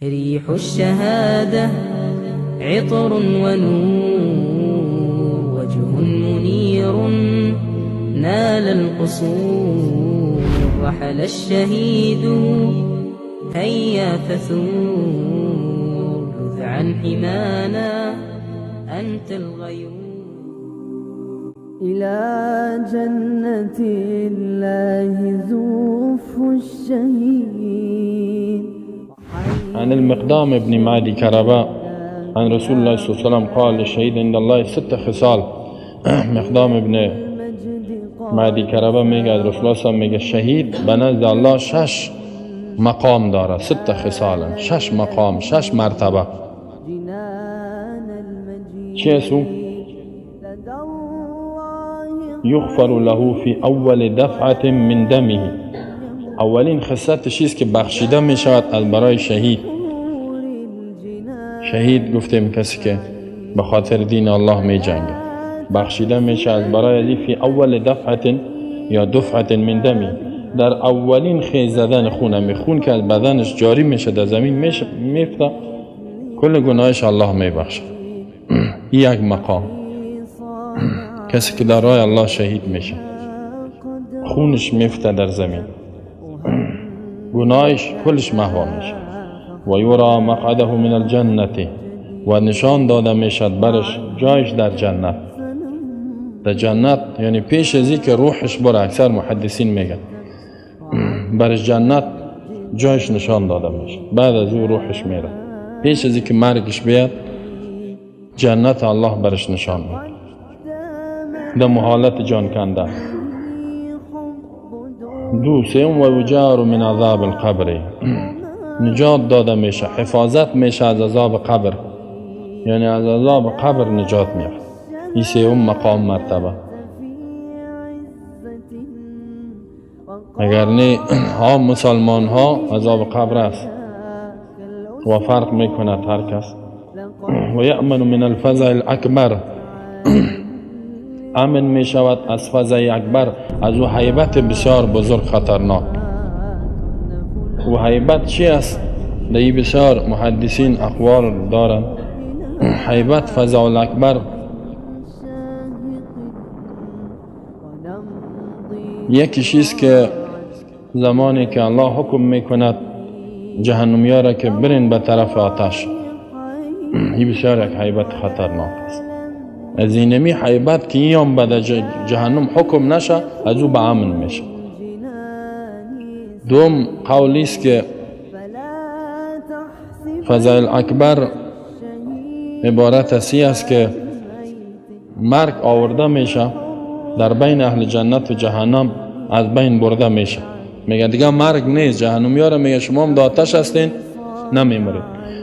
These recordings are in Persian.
ريح الشهادة عطر ونور، وجه منير نال القصور. رحل الشهيد هيا فثور، لذ عن حمانا أنت الغيور. إلى جنة الله زوف الشهيد. عن المقدام بن معدي كرباء عن رسول الله صلى الله عليه وسلم قال للشهيد عند الله 6 خصال. مقدام بن معدي كرباء میگه از رسول الله صلی الله علیه و آله میگه شهید به نزد الله 6 مقام داره، 6 خصال، 6 مقام، 6 مرتبه. چه سو؟ یغفر له فی اول دفعه من دمه. اولین خصلتش چیست که بخشیده می شود از برای شهید. شهید گفتیم کسی که به خاطر دین الله می جنگه، بخشیده می شود از برای فی اول دفعه یا دفعه من دمی، در اولین خیز زدن خون، خون که از بدنش جاری میشه در زمین میفته، کل گناهش الله می بخشه. یک مقام. کسی که در راه الله شهید میشه، خونش میفته در زمین، گناهش کلش محو میشه. و یرا مقعده من الجنة، و نشان داده میشد برش جایش در جنت. در جنت یعنی پیش ازی که روحش بره، اکثر محدثین میگن برش جنت جایش نشان داده میشه، بعد از او روحش میره. پیش ازی که مرگش بیاد جنت الله برش نشان میده. در محالت جان کندن. سوم و یجار من عذاب القبر، نجات داده میشه، حفاظت میشه از عذاب قبر، یعنی از عذاب قبر نجات میافت. این سوم مقام مرتبه. اگر نه ها مسلمان ها عذاب قبر است و فرق میکند هر کس. و یأمن من الفزع الاکبر، امن می شود از فزع اکبر، از او هیبت بسیار بزرگ خطرناک. و هیبت چی است؟ در بسیار محدثین اقوال دارن. هیبت فزع الاکبر یکی چیز که زمانی که الله حکم میکند جهنمی‌ها را که برین به طرف آتش، این بسیار یک هیبت خطرناک است. از اینمی حیبت که این به جهنم حکم نشه، از او به امن میشه. دوم قولی است که فزع الاکبر عبارت اسی است که مرگ آورده میشه در بین اهل جنت و جهنم، از بین برده میشه. میگه دیگه مرگ نیست. جهنمی‌ها را میگه شما هم در آتش هستین نمیمرید،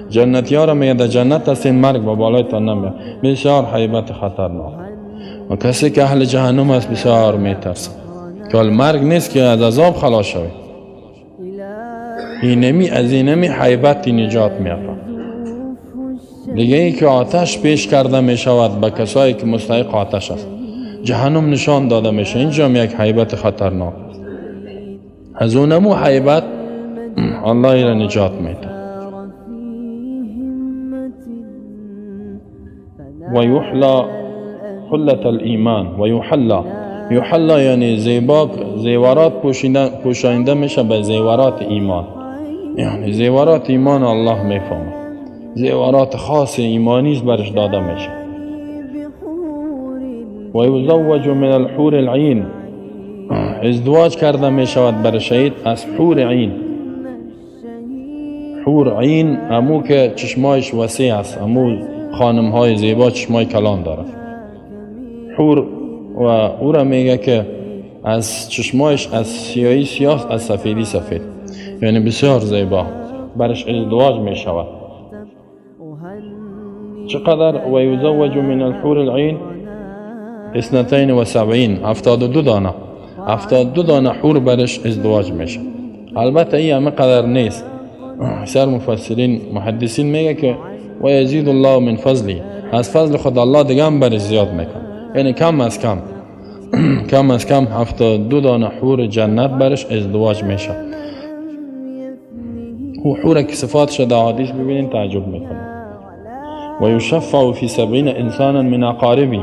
جنتی‌ها را میگه در جنت هستین مرگ با بالایتان نمیاد. بسیار هیبت خطرناک. و کسی که اهل جهنم است بسیار میترسه که مرگ نیست که از عذاب خلاص شوی. اینمی از اینمی هیبت نجات میافت. دیگه ای که آتش پیش کرده میشود به کسایی که مستحق آتش است، جهنم نشان داده میشه. اینجا هم یک هیبت خطرناک است. از اونمو هیبت الله ایره نجات میده. و یحلا حلت الایمان، و یحلا یعنی زیورات پوشانده میشه به زیورات ایمان. یعنی زیورات ایمان الله میفهمه، زیورات خاص ایمانی برش داده میشه. و یزوج من الحور العین، ازدواج کرده میشود بر شهید از حور عین. حور عین همو که چشمایش وسیع است، همو خانم های زیبا چشمای کلان داره. حور و او را میگه که از چشمایش از سیاهی سیاه، از سفیدی سفید، یعنی بسیار زیبا. برش ازدواج میشود. چقدر؟ و یزوج من الحور العین 72 72 دانه 72 دانه حور برش ازدواج میشه. البته این همه قدر نیست. اکثر مفسرین محدثین میگه که و یزید الله من فضلی، از فضل خود الله دیگه هم برش زیاد میکنه. یعنی کم از کم 72 دانه حور جنت برش ازدواج میشه. حوره که صفاتش در حدیث ببینین تعجب میکنه. و یشفع فی 70 انسانا من اقاربی،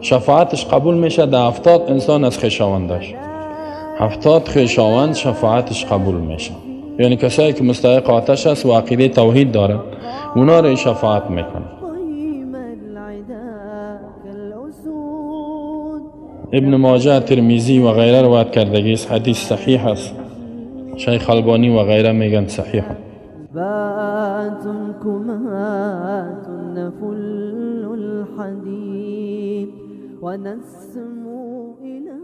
شفاعتش قبول میشه در 70 انسان از خویشاوندش. 70 خویشاوند شفاعتش قبول میشه، یعنی کسایی که مستحق آتش است و عقیده توحید داره اونا رو شفاعت میکنه. ابن ماجه، ترمذی و غیره روایت کردگی است. حدیث صحیح است. شیخ البانی و غیره میگن صحیح. بات كمات نفل الحديد ونسمو إلى